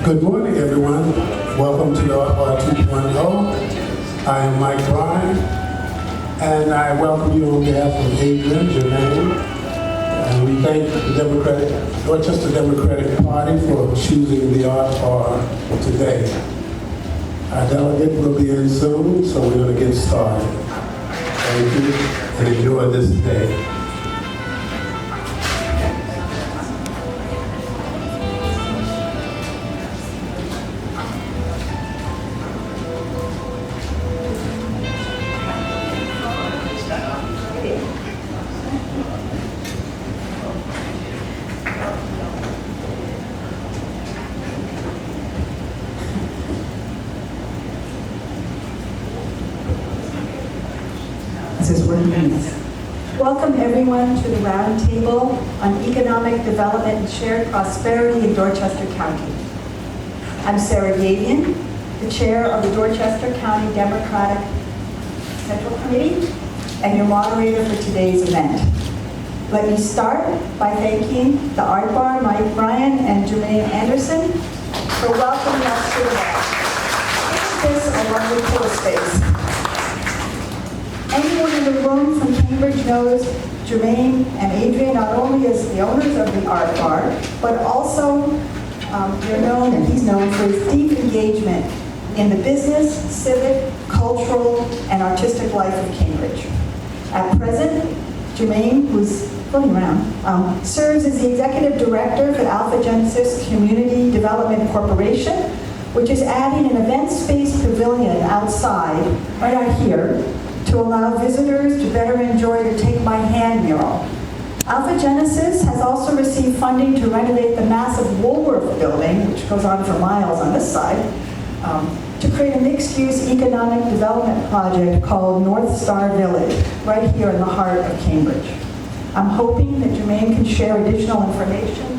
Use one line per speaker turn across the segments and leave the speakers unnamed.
Good morning, everyone. Welcome to the Art 2.0. I am Mike Bryan, and I welcome you on behalf of Adrian, Jermaine, and we thank the Dorchester Democratic Party for choosing the Art Bar today. Our delegate will be in soon, so we're going to get started. Thank you, and enjoy this day.
Welcome everyone to the Roundtable on Economic Development and Shared Prosperity in Dorchester County. I'm Sarah Gavian, the chair of the Dorchester County Democratic Central Committee and your moderator for today's event. Let me start by thanking the Art Bar, Mike Bryan and Jermaine Anderson for welcoming us to the event. This is a lovely cool space. Anyone in the room from Cambridge knows Jermaine and Adrian not only as the owners of the Art Bar, but also they're known and he's known for his deep engagement in the business, civic, cultural, and artistic life of Cambridge. At present, Jermaine, who's floating around, serves as the executive director for Alpha Genesis Community Development Corporation, which is adding an event space pavilion outside, right out here, to allow visitors to better enjoy the Take My Hand mural. Alpha Genesis has also received funding to renovate the massive Woolworth building, which goes on for miles on this side, to create a mixed-use economic development project called North Star Village, right here in the heart of Cambridge. I'm hoping that Jermaine can share additional information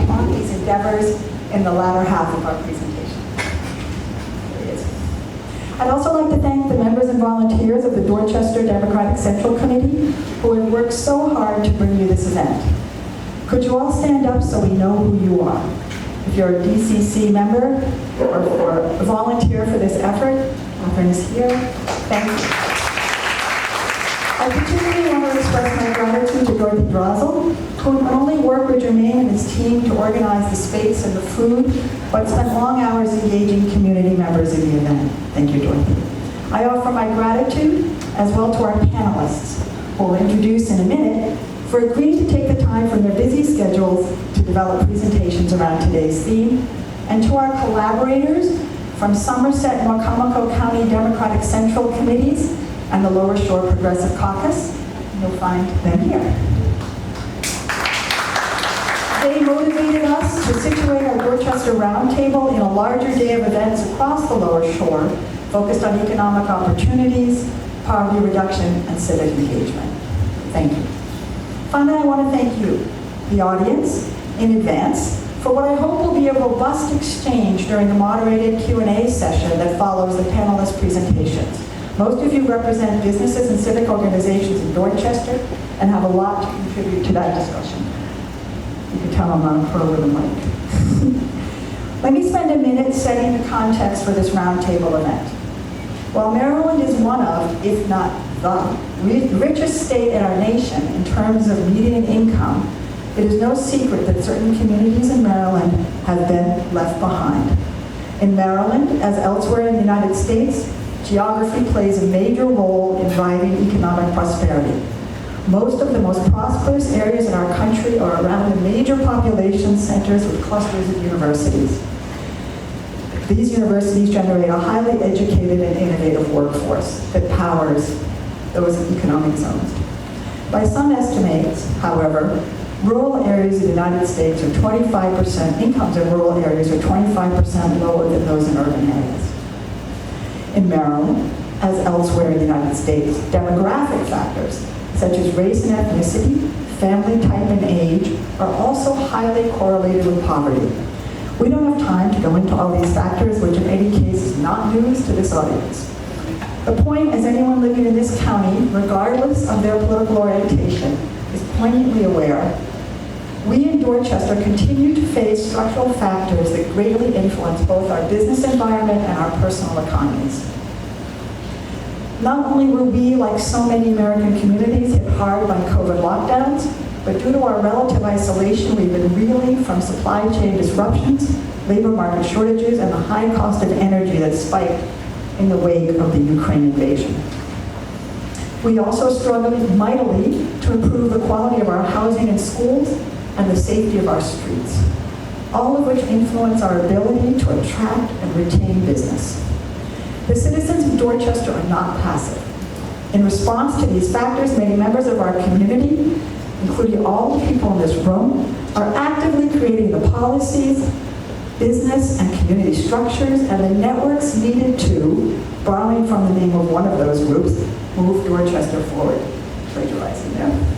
on these endeavors in the latter half of our presentation. I'd also like to thank the members and volunteers of the Dorchester Democratic Central Committee who have worked so hard to bring you this event. Could you all stand up so we know who you are? If you're a DCC member or a volunteer for this effort, my friend is here. Thank you. I particularly want to express my gratitude to Dorothy Drozel, who not only worked with Jermaine and his team to organize the space and the food, but spent long hours engaging community members in the event. Thank you, Dorothy. I offer my gratitude as well to our panelists, who we'll introduce in a minute, for agreeing to take the time from their busy schedules to develop presentations around today's theme, and to our collaborators from Somerset and Wacomico County Democratic Central Committees and the Lower Shore Progressive Caucus. You'll find them here. They motivated us to situate our Dorchester Roundtable in a larger day of events across the Lower Shore, focused on economic opportunities, poverty reduction, and civic engagement. Thank you. Finally, I want to thank you, the audience, in advance, for what I hope will be a robust exchange during the moderated Q&A session that follows the panelist presentations. Most of you represent businesses and civic organizations in Dorchester and have a lot to contribute to that discussion. You can tell I'm not a pro with a mic. Let me spend a minute setting the context for this roundtable event. While Maryland is one of, if not the richest state in our nation in terms of median income, it is no secret that certain communities in Maryland have been left behind. In Maryland, as elsewhere in the United States, geography plays a major role in driving economic prosperity. Most of the most prosperous areas in our country are around the major population centers with clusters of universities. These universities generate a highly educated and innovative workforce that powers those economic zones. By some estimates, however, rural areas of the United States are 25%, incomes in rural areas are 25% lower than those in urban areas. In Maryland, as elsewhere in the United States, demographic factors such as race and ethnicity, family type and age are also highly correlated with poverty. We don't have time to go into all these factors, which in any case is not news to this audience. The point is anyone living in this county, regardless of their political orientation, is poignantly aware We in Dorchester continue to face structural factors that greatly influence both our business environment and our personal economies. Not only were we, like so many American communities, hit hard by COVID lockdowns, but due to our relative isolation, we've been reeling from supply chain disruptions, labor market shortages, and the high cost of energy that spiked in the wake of the Ukraine invasion. We also struggled mightily to improve the quality of our housing and schools and the safety of our streets, all of which influence our ability to attract and retain business. The citizens of Dorchester are not passive. In response to these factors, many members of our community, including all the people in this room, are actively creating the policies, business and community structures, and the networks needed to, borrowing from the name of one of those groups, move Dorchester forward. Plagiarizing there.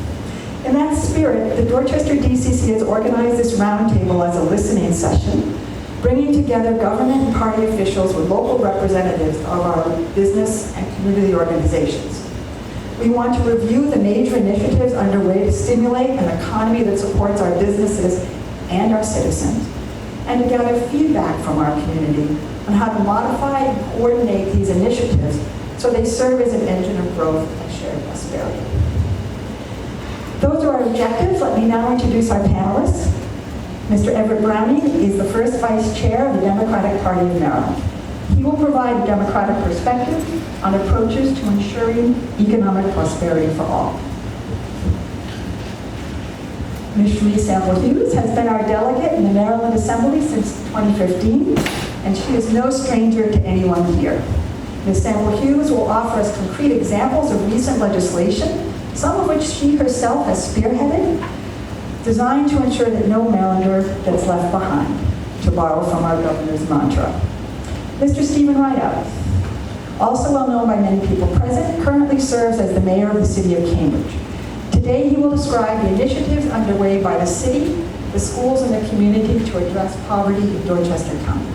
In that spirit, the Dorchester DCC has organized this roundtable as a listening session, bringing together government and party officials with local representatives of our business and community organizations. We want to review the major initiatives underway to stimulate an economy that supports our businesses and our citizens, and to gather feedback from our community on how to modify and coordinate these initiatives so they serve as an engine of growth and shared prosperity. Those are our objectives. Let me now introduce our panelists. Mr. Everett Browning is the first Vice Chair of the Democratic Party of Maryland. He will provide a Democratic perspective on approaches to ensuring economic prosperity for all. Ms. Sheree Hughes has been our delegate in the Maryland Assembly since 2015, and she is no stranger to anyone here. Ms. Hughes will offer us concrete examples of recent legislation, some of which she herself has spearheaded, designed to ensure that no Marylander gets left behind, to borrow from our governor's mantra. Mr. Stephen Rideout, also well known by many people present, currently serves as the mayor of the city of Cambridge. Today, he will describe the initiatives underway by the city, the schools, and the community to address poverty in Dorchester County.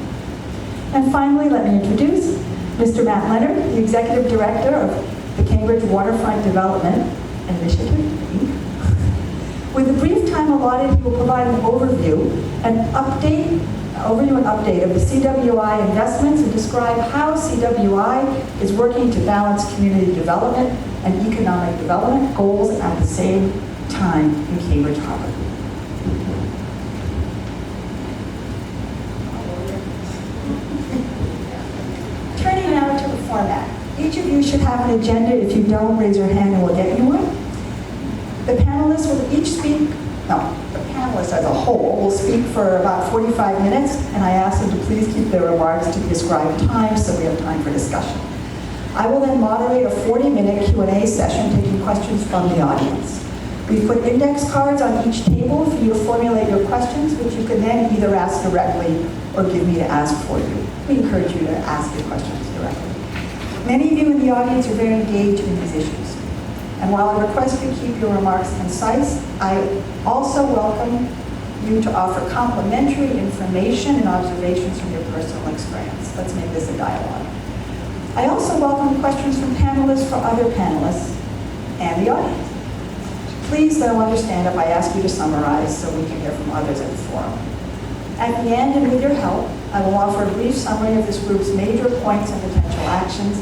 And finally, let me introduce Mr. Matt Leonard, the executive director of the Cambridge Waterfront Development Initiative, Inc. With the brief time allotted, he will provide an overview and update of the CWDI investments and describe how CWDI is working to balance community development and economic development goals at the same time in Cambridge Harbor. Turning now to the format. Each of you should have an agenda. If you don't, raise your hand and we'll get you one. The panelists as a whole will speak for about 45 minutes, and I ask them to please keep their remarks to the prescribed time so we have time for discussion. I will then moderate a 40-minute Q&A session taking questions from the audience. We've put index cards on each table for you to formulate your questions, which you can then either ask directly or give me to ask for you. We encourage you to ask your questions directly. Many of you in the audience are very engaged in these issues. And while I request you keep your remarks concise, I also welcome you to offer complimentary information and observations from your personal experience. Let's make this a dialogue. I also welcome questions from panelists for other panelists and the audience. Please, though, understand if I ask you to summarize so we can hear from others at the forum. At the end, and with your help, I will offer a brief summary of this group's major points and potential actions.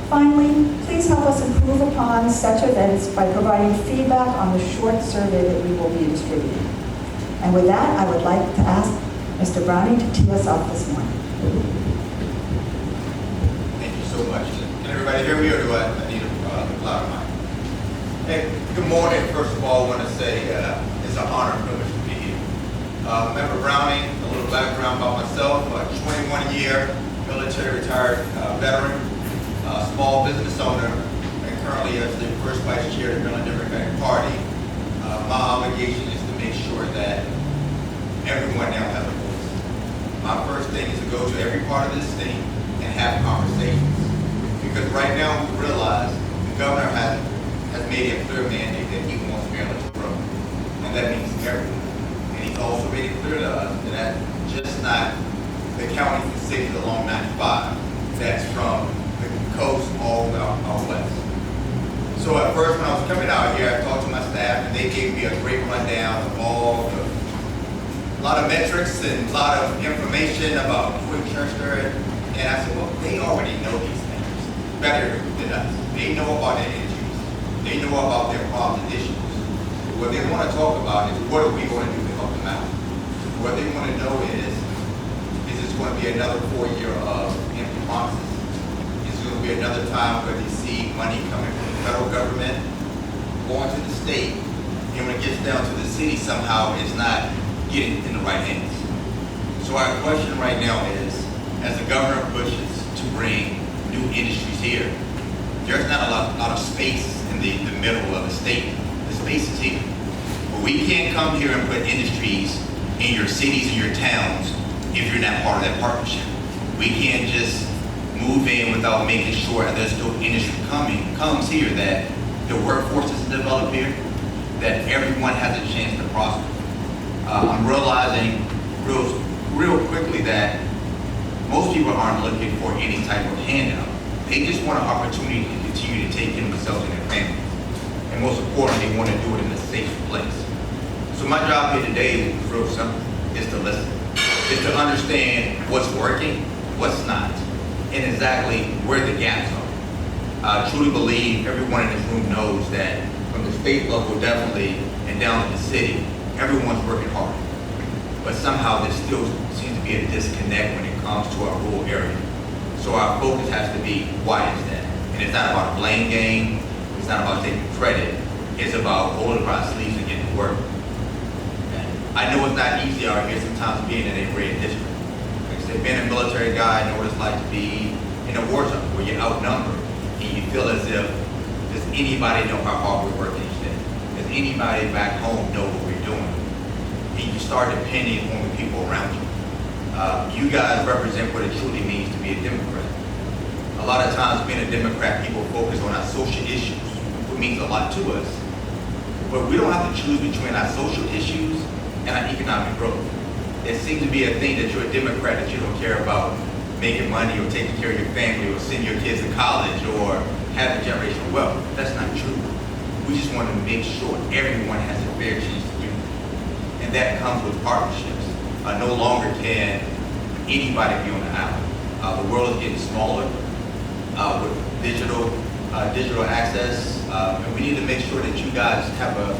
Finally, please help us improve upon such events by providing feedback on the short survey that we will be distributing. And with that, I would like to ask Mr. Browning to tee us off this morning.
Thank you so much. Can everybody hear me, or do I need a louder mic? Hey, good morning. First of all, I want to say it's an honor and privilege to be here. Member Browning, a little background about myself, 21-year military retired veteran, small business owner, and currently as the first vice chair of the Maryland Democratic Party. My obligation is to make sure that everyone now has a voice. My first thing is to go to every part of this state and have conversations. Because right now we realize the governor has made a clear mandate that he wants Maryland to grow. And that means everyone. And he's also made it clear to us that that's just not the counties and cities along 95. That's from the coast all out west. So at first, when I was coming out here, I talked to my staff, and they gave me a great rundown of all the, a lot of metrics and a lot of information about Dorchester. And I said, well, they already know these things better than us. They know about their issues. They know about their problems and issues. What they want to talk about is what are we going to do to help them out? What they want to know is this going to be another 4 year of empty promises? Is it going to be another time where they see money coming from the federal government going to the state, and when it gets down to the city, somehow it's not getting in the right hands? So our question right now is, as the governor pushes to bring new industries here, there's not a lot of space in the middle of the state. The space is here. But we can't come here and put industries in your cities and your towns if you're not part of that partnership. We can't just move in without making sure that there's no industry comes here, that the workforce is developed here, that everyone has a chance to prosper. I'm realizing real quickly that most people aren't looking for any type of handout. They just want an opportunity to continue to take care of themselves and their families. And most importantly, they want to do it in a safe place. So my job here today is real simple. It's to listen. It's to understand what's working, what's not, and exactly where the gaps are. I truly believe everyone in this room knows that from the state level definitely and down to the city, everyone's working hard. But somehow there still seems to be a disconnect when it comes to our rural area. So our focus has to be, why is that? And it's not about a blame game. It's not about taking credit. It's about rolling up our sleeves and getting to work. And I know it's not easy out here sometimes being in a red district. Like I said, being a military guy, I know what it's like to be in a war zone where you're outnumbered and you feel as if, does anybody know how hard we're working each day? Does anybody back home know what we're doing? And you start depending on the people around you. You guys represent what it truly means to be a Democrat. A lot of times being a Democrat, people focus on our social issues, which means a lot to us. But we don't have to choose between our social issues and our economic growth. There seems to be a thing that you're a Democrat, that you don't care about making money or taking care of your family or sending your kids to college or having generational wealth. That's not true. We just want to make sure everyone has a fair chance to do it. And that comes with partnerships. No longer can anybody be on the island. The world is getting smaller with digital access, and we need to make sure that you guys have a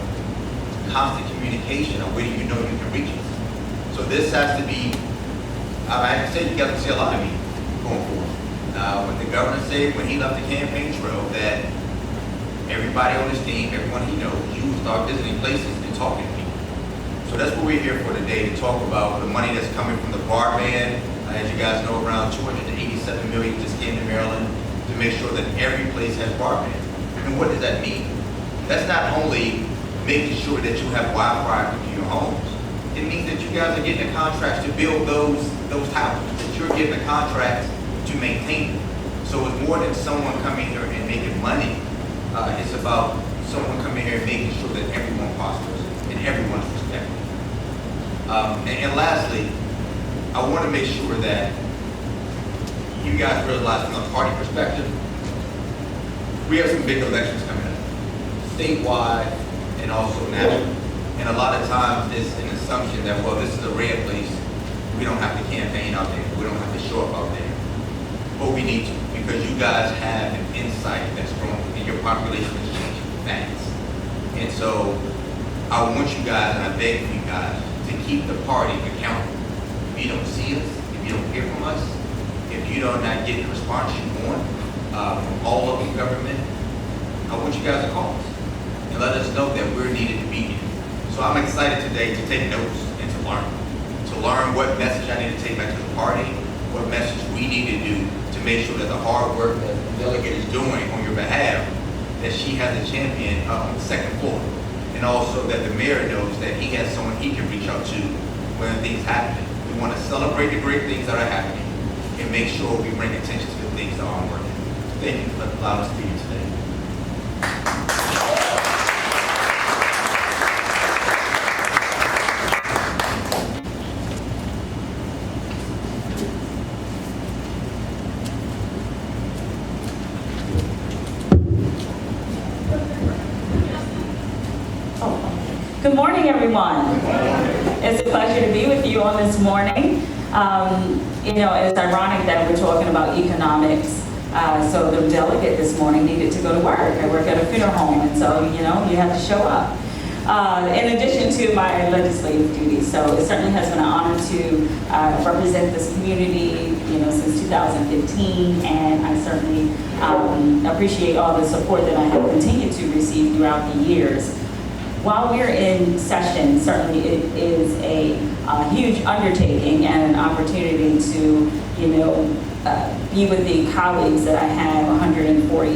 constant communication of where you know you can reach us. So this has to be, I have to say, you guys will see a lot of me going forward. When the governor said when he left the campaign trail that everybody on his team, everyone he knows, you will start visiting places and talking to people. So that's what we're here for today, to talk about the money that's coming from the bar ban. As you guys know, around $287 million just came to Maryland to make sure that every place has bar ban. And what does that mean? That's not only making sure that you have Wi-Fi in your homes. It means that you guys are getting the contracts to build those towers, that you're getting the contracts to maintain them. So it's more than someone coming here and making money. It's about someone coming here and making sure that everyone prospers and everyone's respected. And lastly, I want to make sure that you guys realize from a party perspective, we have some big elections coming up, statewide and also national. And a lot of times it's an assumption that, well, this is a red place, we don't have to campaign out there, we don't have to show up out there. But we need to, because you guys have an insight that's growing and your population is changing fast. And so I want you guys, and I beg you guys, to keep the party accountable. If you don't see us, if you don't hear from us, if you don't not get the response you want from all of the government, I want you guys to call us and let us know that we're needed to be here. So I'm excited today to take notes and to learn what message I need to take back to the party, what message we need to do to make sure that the hard work that the delegate is doing on your behalf, that she has a champion on the second floor. And also that the mayor knows that he has someone he can reach out to when things happen. We want to celebrate the great things that are happening and make sure we bring attention to the things that aren't working. Thank you for allowing us to be here today.
Good
Good morning, everyone. It's a pleasure to be with you on this morning. It's ironic that we're talking about economics. So the delegate this morning needed to go to work. I work at a funeral home, and so, you have to show up. In addition to my legislative duties. So it certainly has been an honor to represent this community, since 2015, and I certainly appreciate all the support that I have continued to receive throughout the years. While we're in session, certainly it is a huge undertaking and an opportunity to, be with the colleagues that I have, 140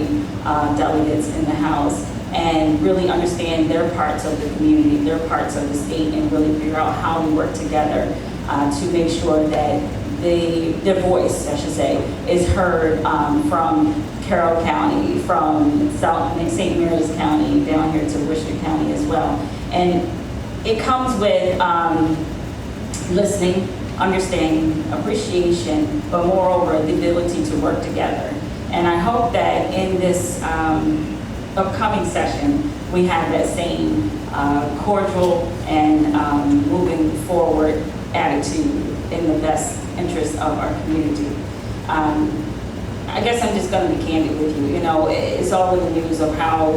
delegates in the House, and really understand their parts of the community, their parts of the state, and really figure out how we work together to make sure that their voice, I should say, is heard from Carroll County, from St. Mary's County, down here to Worcester County as well. And it comes with listening, understanding, appreciation, but moreover, the ability to work together. And I hope that in this upcoming session, we have that same cordial and moving forward attitude in the best interest of our community. I guess I'm just going to be candid with you. It's all in the news of how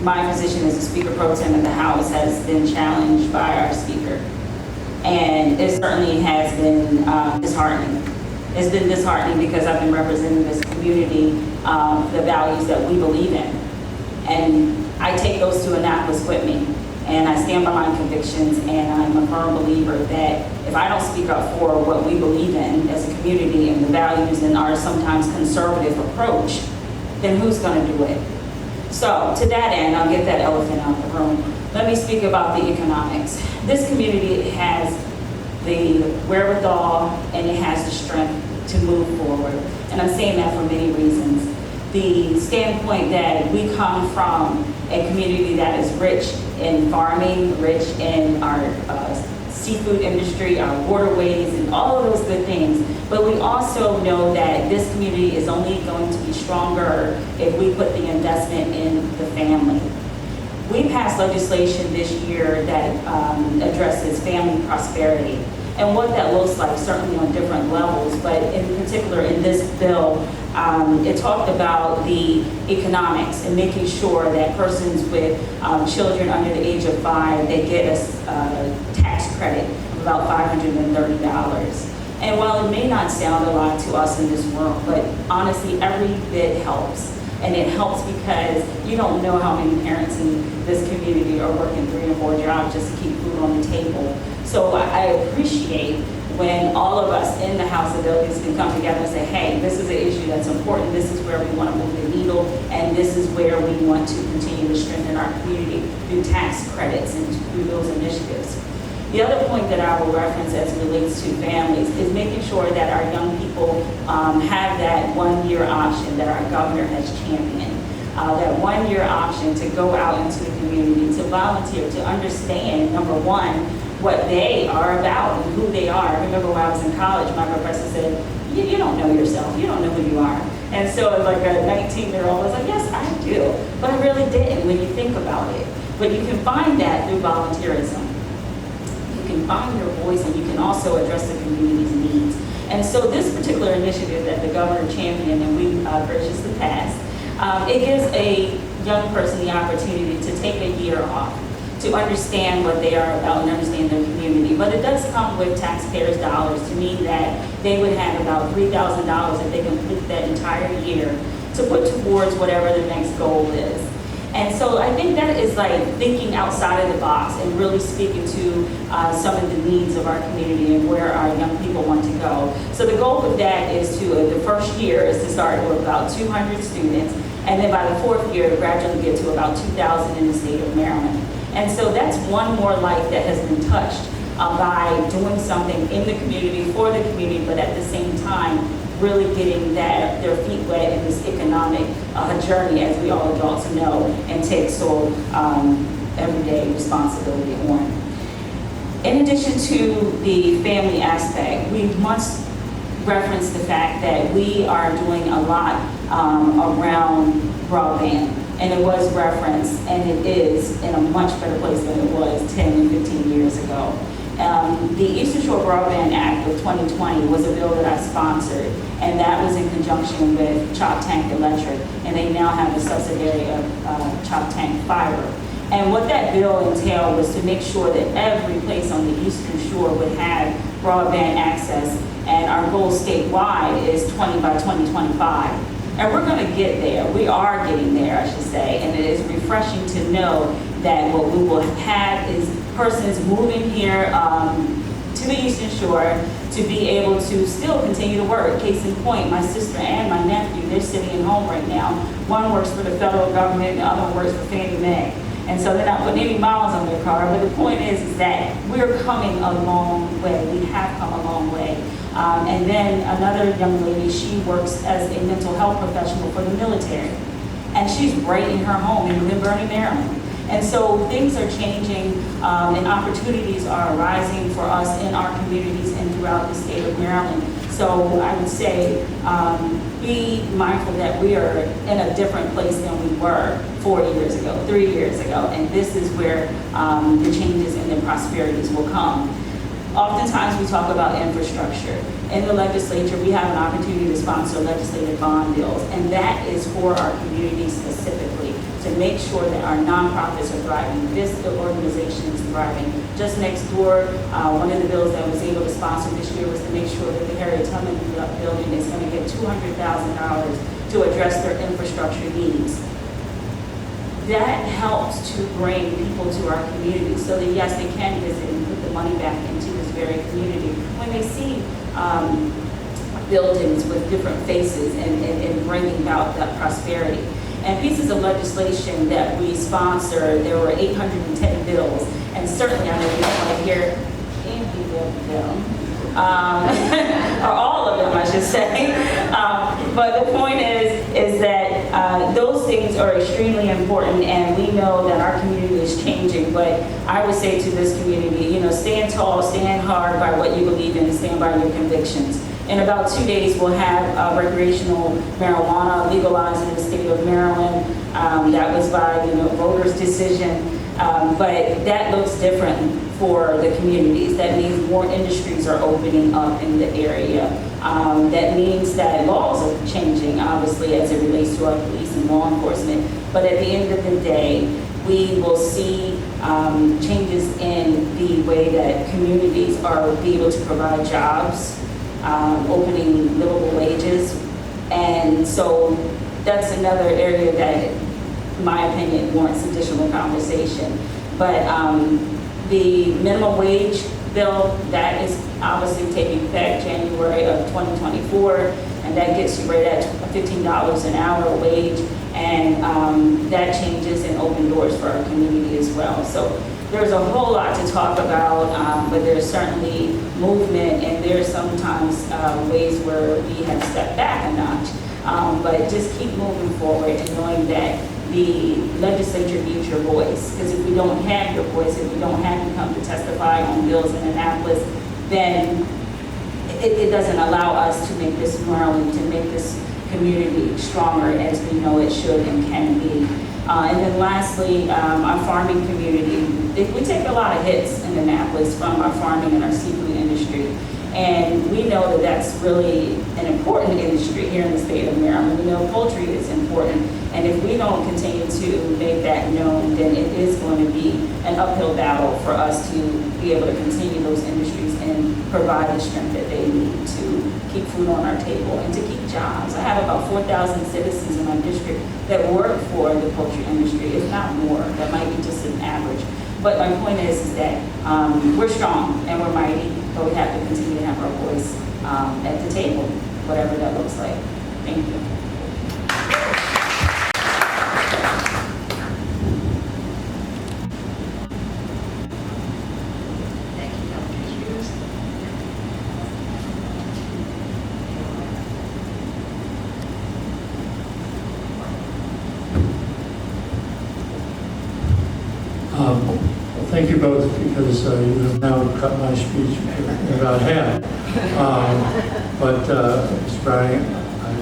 my position as a Speaker Pro Tem in the House has been challenged by our Speaker. And it certainly has been disheartening. It's been disheartening because I've been representing this community, the values that we believe in. And I take those to Annapolis with me. And I stand by my convictions, and I'm a firm believer that if I don't speak up for what we believe in as a community and the values and our sometimes conservative approach, then who's going to do it? So to that end, I'll get that elephant out of the room. Let me speak about the economics. This community has the wherewithal and it has the strength to move forward. And I'm saying that for many reasons. The standpoint that we come from a community that is rich in farming, rich in our seafood industry, our waterways, and all of those good things. But we also know that this community is only going to be stronger if we put the investment in the family. We passed legislation this year that addresses family prosperity. And what that looks like, certainly on different levels, but in particular in this bill, it talked about the economics and making sure that persons with children under the age of 5, they get a tax credit of about $530. And while it may not sound a lot to us in this room, but honestly, every bit helps. And it helps because you don't know how many parents in this community are working 3 and 4 jobs just to keep food on the table. So I appreciate when all of us in the House of Delegates can come together and say, hey, this is an issue that's important, this is where we want to move the needle, and this is where we want to continue to strengthen our community through tax credits and through those initiatives. The other point that I will reference as it relates to families is making sure that our young people have that 1-year option that our governor has championed. That 1-year option to go out into the community, to volunteer, to understand, number one, what they are about and who they are. I remember when I was in college, my professor said, you don't know yourself, you don't know who you are. And so like a 19-year-old was like, yes, I do. But I really didn't when you think about it. But you can find that through volunteerism. You can find your voice, and you can also address the community's needs. And so this particular initiative that the governor championed and we graciously passed, it gives a young person the opportunity to take a year off, to understand what they are about and understand their community. But it does come with taxpayers' dollars to mean that they would have about $3,000 if they complete that entire year to put towards whatever the next goal is. And so I think that is like thinking outside of the box and really speaking to some of the needs of our community and where our young people want to go. So the goal with that is the first year is to start with about 200 students, and then by the 4th year, to gradually get to about 2,000 in the state of Maryland. And so that's one more life that has been touched by doing something in the community, for the community, but at the same time, really getting their feet wet in this economic journey, as we all adults know, and take so everyday responsibility on. In addition to the family aspect, we must reference the fact that we are doing a lot around broadband and it was referenced, and it is in a much better place than it was 10 and 15 years ago. The Eastern Shore Broadband Act of 2020 was a bill that I sponsored, and that was in conjunction with Chop Tank Electric, and they now have a subsidiary of Chop Tank Fiber. And what that bill entailed was to make sure that every place on the Eastern Shore would have broadband access, and our goal statewide is 20 by 2025. And we're going to get there. We are getting there, I should say, and it is refreshing to know that what we will have is persons moving here to the Eastern Shore to be able to still continue to work. Case in point, my sister and my nephew, they're sitting at home right now. One works for the federal government, the other one works for Fannie Mae. And so they're not putting any miles on their car, but the point is that we're coming a long way. We have come a long way. And then another young lady, she works as a mental health professional for the military. And she's right in her home in Glen Burnie, Maryland. And so things are changing, and opportunities are arising for us in our communities and throughout the state of Maryland. So I would say be mindful that we are in a different place than we were 4 years ago, 3 years ago, and this is where the changes and the prosperities will come. Oftentimes we talk about infrastructure. In the legislature, we have an opportunity to sponsor legislative bond bills, and that is for our community specifically, to make sure that our nonprofits are thriving. This organization is thriving. Just next door, one of the bills that I was able to sponsor this year was to make sure that the Harriet Tubman building is going to get $200,000 to address their infrastructure needs. That helps to bring people to our community so that, yes, they can visit and put the money back into this very community. When they see buildings with different faces and bringing about that prosperity. And pieces of legislation that we sponsor, there were 810 bills, and certainly I know you don't want to hear any of them, or all of them, I should say. But the point is that those things are extremely important, and we know that our community is changing. But I would say to this community, stand tall, stand hard by what you believe in, and stand by your convictions. In about 2 days, we'll have recreational marijuana legalized in the state of Maryland. That was by voters' decision, but that looks different for the communities. That means more industries are opening up in the area. That means that laws are changing, obviously, as it relates to our police and law enforcement. But at the end of the day, we will see changes in the way that communities are be able to provide jobs, opening livable wages. And so that's another area that, in my opinion, warrants additional conversation. But the minimum wage bill, that is obviously taking effect January of 2024, and that gets you right at $15 an hour wage, and that changes and open doors for our community as well. So there's a whole lot to talk about, but there's certainly movement, and there's sometimes ways where we have stepped back a notch. But just keep moving forward and knowing that the legislature needs your voice. Because if we don't have your voice, if we don't have you come to testify on bills in Annapolis, then it doesn't allow us to make this Maryland, to make this community stronger as we know it should and can be. And then lastly, our farming community. We take a lot of hits in Annapolis from our farming and our seafood industry. And we know that that's really an important industry here in the state of Maryland. We know poultry is important. And if we don't continue to make that known, then it is going to be an uphill battle for us to be able to continue those industries and provide the strength that they need to keep food on our table and to keep jobs. I have about 4,000 citizens in my district that work for the poultry industry, if not more. That might be just an average. But my point is that we're strong and we're mighty, but we have to continue to have our voice at the table, whatever that looks like. Thank you.
Thank you, Delegate Hughes.
Thank you both, because you have now cut my speech about half. But Mr. Browning, I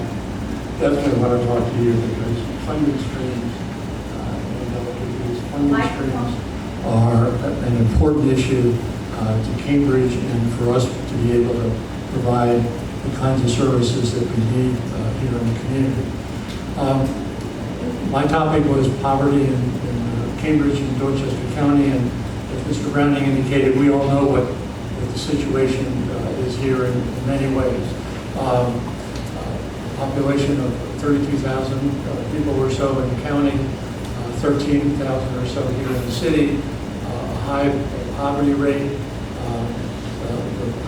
definitely want to talk to you, because funding streams funding streams are an important issue to Cambridge and for us to be able to provide the kinds of services that we need here in the community. My topic was poverty in Cambridge and Dorchester County, and as Mr. Browning indicated, we all know what the situation is here in many ways. Population of 32,000 people or so in the county, 13,000 or so here in the city, a high poverty rate, the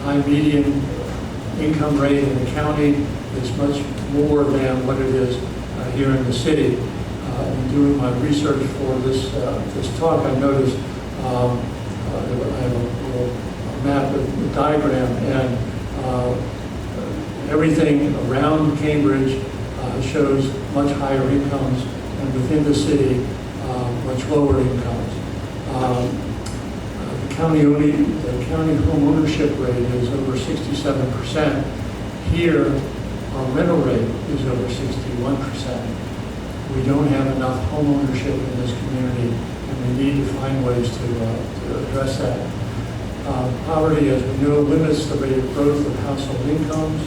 high median income rate in the county is much more than what it is here in the city. In doing my research for this talk, I noticed I have a little map, a diagram, and everything around Cambridge shows much higher incomes, and within the city, much lower incomes. The county home ownership rate is over 67%. Here, our rental rate is over 61%. We don't have enough home ownership in this community, and we need to find ways to address that. Poverty, as we know, limits the rate of growth of household incomes,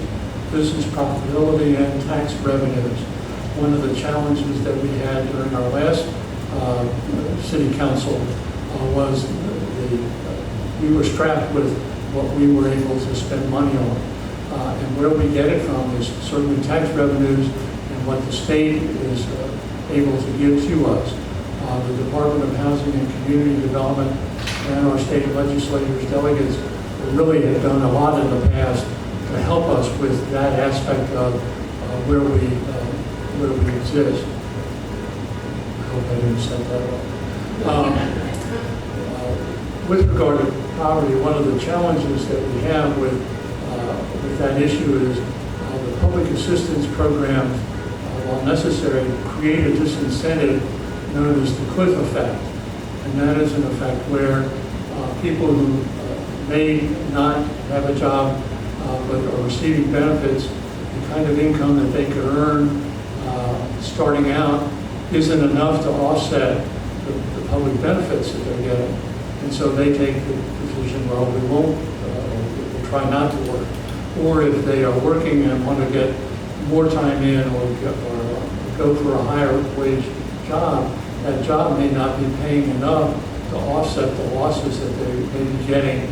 business profitability, and tax revenues. One of the challenges that we had during our last city council was we were strapped with what we were able to spend money on. And where we get it from is certainly tax revenues and what the state is able to give to us. The Department of Housing and Community Development and our state legislators, delegates, really have done a lot in the past to help us with that aspect of where we exist. I hope I didn't set that up. With regard to poverty, one of the challenges that we have with that issue is the public assistance programs, while necessary, create a disincentive known as the cliff effect. And that is an effect where people who may not have a job but are receiving benefits, the kind of income that they could earn starting out isn't enough to offset the public benefits that they're getting. And so they take the position, well, we'll try not to work. Or if they are working and want to get more time in or go for a higher wage job, that job may not be paying enough to offset the losses that they may be getting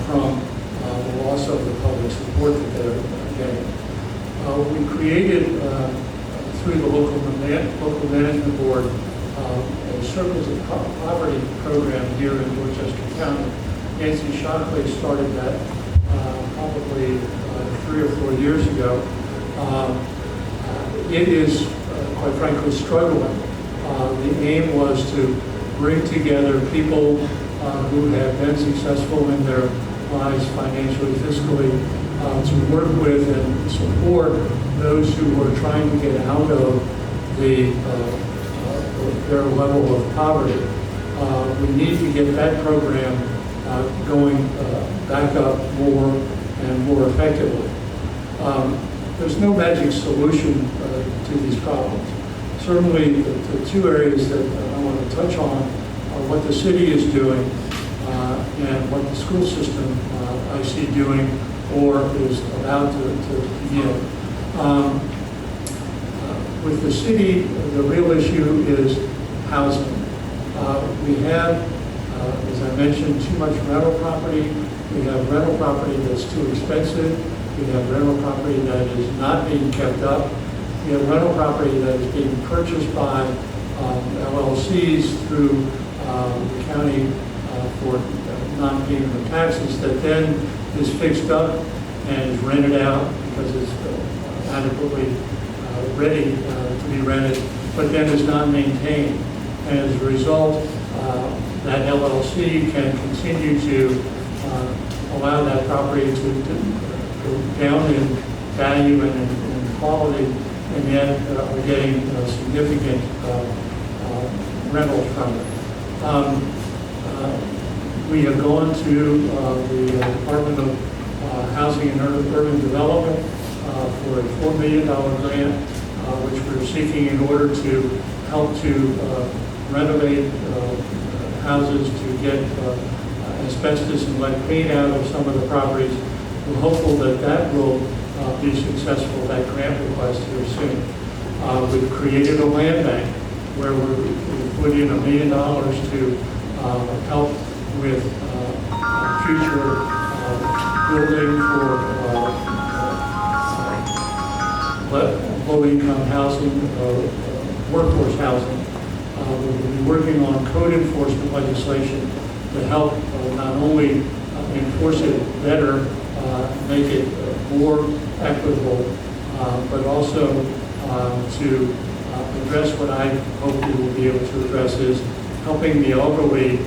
from the loss of the public support that they're getting. We created, through the local management board, a Circles of Poverty program here in Dorchester County. Nancy Shockley started that probably 3 or 4 years ago. It is, quite frankly, struggling. The aim was to bring together people who have been successful in their lives financially, fiscally, to work with and support those who are trying to get out of their level of poverty. We need to get that program going back up more and more effectively. There's no magic solution to these problems. Certainly, the two areas that I want to touch on are what the city is doing and what the school system I see doing or is about to begin. With the city, the real issue is housing. We have, as I mentioned, too much rental property. We have rental property that's too expensive. We have rental property that is not being kept up. We have rental property that is being purchased by LLCs through the county for non-payment of taxes that then is fixed up and is rented out because it's adequately ready to be rented, but then is not maintained. And as a result, that LLC can continue to allow that property to go down in value and in quality, and yet are getting significant rentals from it. We have gone to the Department of Housing and Urban Development for a $4 million grant, which we're seeking in order to help to renovate houses to get asbestos and lead paint out of some of the properties. We're hopeful that that will be successful, that grant request here soon. We've created a land bank where we've put in $1 million to help with future building for low-income housing, workforce housing. We'll be working on code enforcement legislation to help not only enforce it better, make it more equitable, but also to address what I hope we will be able to address is helping the elderly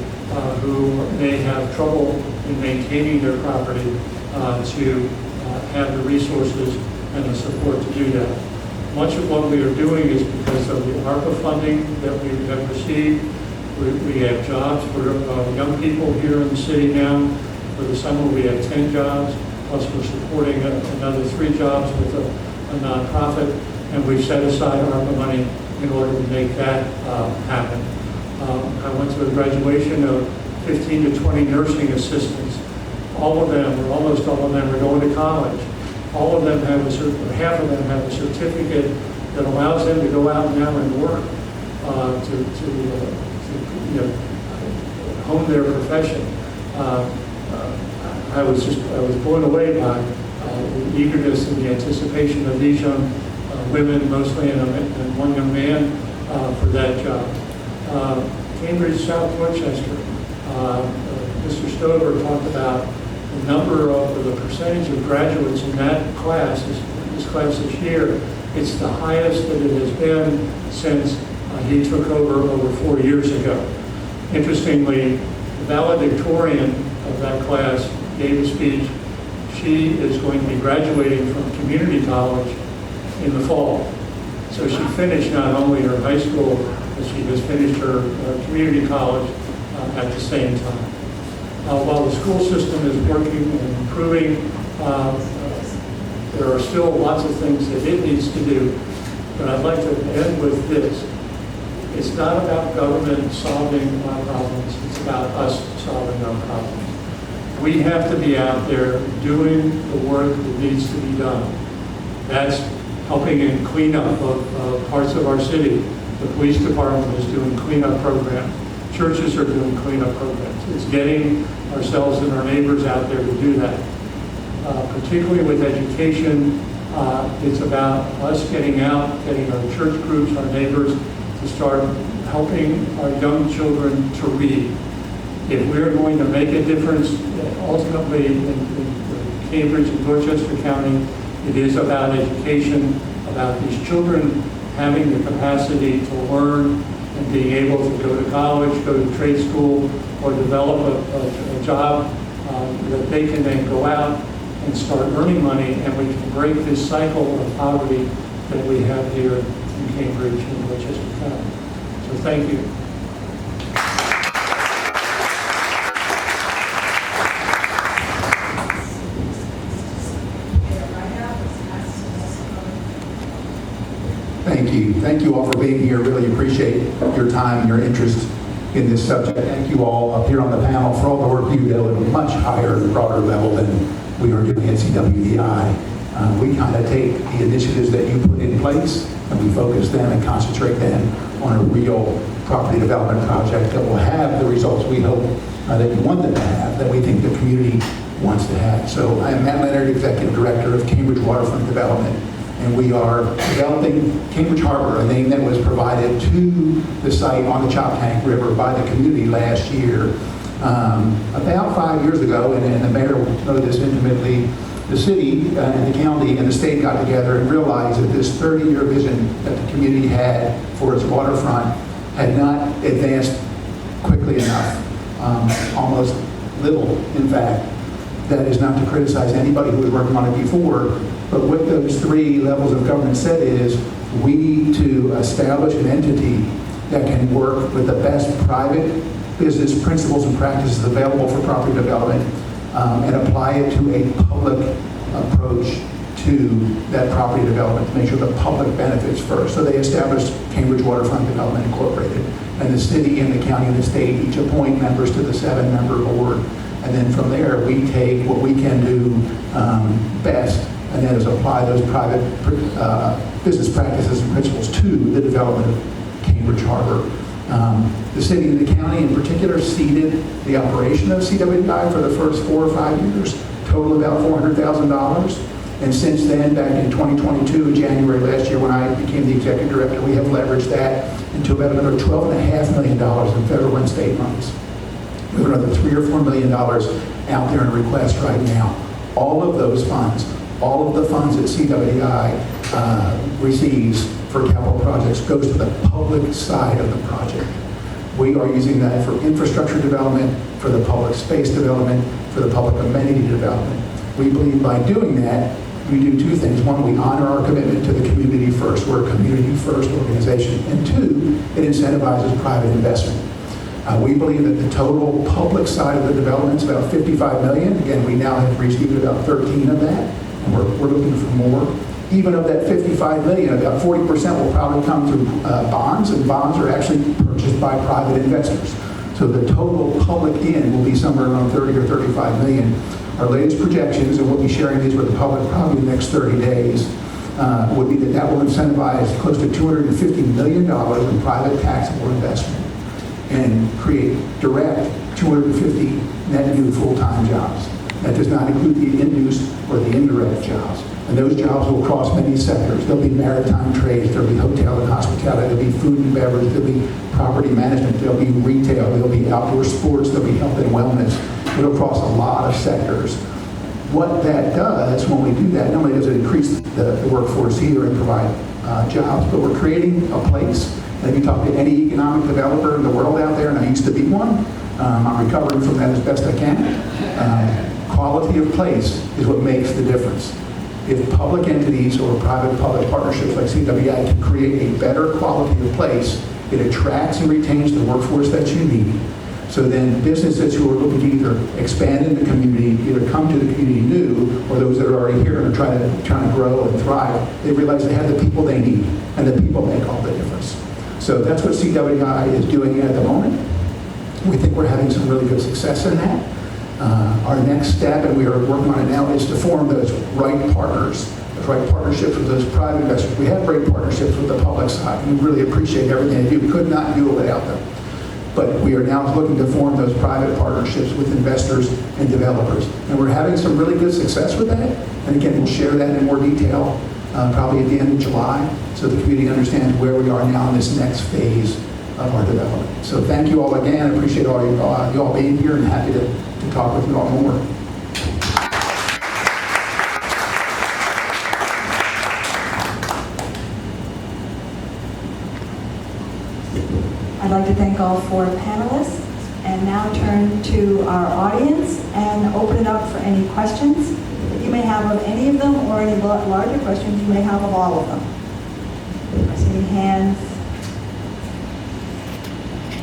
who may have trouble in maintaining their property to have the resources and the support to do that. Much of what we are doing is because of the ARPA funding that we have received. We have jobs for young people here in the city now. For the summer, we have 10 jobs, plus we're supporting another 3 jobs with a nonprofit, and we've set aside ARPA money in order to make that happen. I went to a graduation of 15 to 20 nursing assistants. All of them, or almost all of them, are going to college. All of them have half of them have a certificate that allows them to go out now and work to hone their profession. I was blown away by the eagerness and the anticipation of these young women, mostly, and one young man for that job. Cambridge, South Dorchester. Mr. Stover talked about the number of the percentage of graduates in that class, this class this year. It's the highest that it has been since he took over 4 years ago. Interestingly, the valedictorian of that class gave a speech. She is going to be graduating from community college in the fall. So she finished not only her high school, but she has finished her community college at the same time. While the school system is working and improving, there are still lots of things that it needs to do. But I'd like to end with this. It's not about government solving our problems. It's about us solving our problems. We have to be out there doing the work that needs to be done. That's helping in cleanup of parts of our city. The police department is doing cleanup programs. Churches are doing cleanup programs. It's getting ourselves and our neighbors out there to do that. Particularly with education, it's about us getting out, getting our church groups, our neighbors, to start helping our young children to read. If we're going to make a difference, ultimately in Cambridge and Dorchester County, it is about education, about these children having the capacity to learn and being able to go to college, go to trade school, or develop a job that they can then go out and start earning money, and we can break this cycle of poverty that we have here in Cambridge and Dorchester County. So thank you.
Thank you. Thank you all for being here. Really appreciate your time and your interest in this subject. Thank you all up here on the panel for all the work you do at a much higher and broader level than we are doing at CWDI. We kind of take the initiatives that you put in place and we focus them and concentrate them on a real property development project that will have the results we hope that you want them to have, that we think the community wants to have. So I am Matt Leonard, Executive Director of Cambridge Waterfront Development, and we are developing Cambridge Harbor, a name that was provided to the site on the Choptank River by the community last year. About 5 years ago, and the mayor will know this intimately, the city and the county and the state got together and realized that this 30-year vision that the community had for its waterfront had not advanced quickly enough, almost little, in fact. That is not to criticize anybody who was working on it before, but what those 3 levels of government said is we need to establish an entity that can work with the best private business principles and practices available for property development and apply it to a public approach to that property development to make sure the public benefits first. So they established Cambridge Waterfront Development Incorporated. And the city and the county and the state each appoint members to the 7-member board. And then from there, we take what we can do best, and that is apply those private business practices and principles to the development of Cambridge Harbor. The city and the county in particular seeded the operation of CWDI for the first 4 or 5 years, total about $400,000. And since then, back in 2022, in January last year, when I became the executive director, we have leveraged that into about another $12.5 million in federal and state funds. We have another $3 or $4 million out there in request right now. All of those funds, all of the funds that CWDI receives for capital projects goes to the public side of the project. We are using that for infrastructure development, for the public space development, for the public amenity development. We believe by doing that, we do 2 things. One, we honor our commitment to the community first. We're a community first organization. And 2, it incentivizes private investment. We believe that the total public side of the development is about $55 million. Again, we now have received about 13 of that, and we're looking for more. Even of that $55 million, about 40% will probably come through bonds, and bonds are actually purchased by private investors. So the total public in will be somewhere around 30 or 35 million. Our latest projections, and we'll be sharing these with the public probably in the next 30 days, would be that will incentivize close to $250 million in private taxable investment and create direct 250 net new full-time jobs. That does not include the induced or the indirect jobs. And those jobs will cross many sectors. There'll be maritime trades, there'll be hotel and hospitality, there'll be food and beverage, there'll be property management, there'll be retail, there'll be outdoor sports, there'll be health and wellness. It'll cross a lot of sectors. What that does, when we do that, not only does it increase the workforce here and provide jobs, but we're creating a place. And if you talk to any economic developer in the world out there, and I used to be one, I'm recovering from that as best I can. Quality of place is what makes the difference. If public entities or private-public partnerships like CWDI can create a better quality of place, it attracts and retains the workforce that you need. So then businesses who are looking to either expand in the community, either come to the community new, or those that are already here and are trying to grow and thrive, they realize they have the people they need, and the people make all the difference. So that's what CWDI is doing at the moment. We think we're having some really good success in that. Our next step, and we are working on it now, is to form those right partners, those right partnerships with those private investors. We have great partnerships with the public side. We really appreciate everything they do. We could not do it without them. But we are now looking to form those private partnerships with investors and developers. And we're having some really good success with that. And again, we'll share that in more detail probably at the end of July, so the community understands where we are now in this next phase of our development. So thank you all again. I appreciate all you all being here, and happy to talk with you all more.
I'd like to thank all 4 panelists, and now turn to our audience and open it up for any questions that you may have of any of them, or any larger questions you may have of all of them. I see hands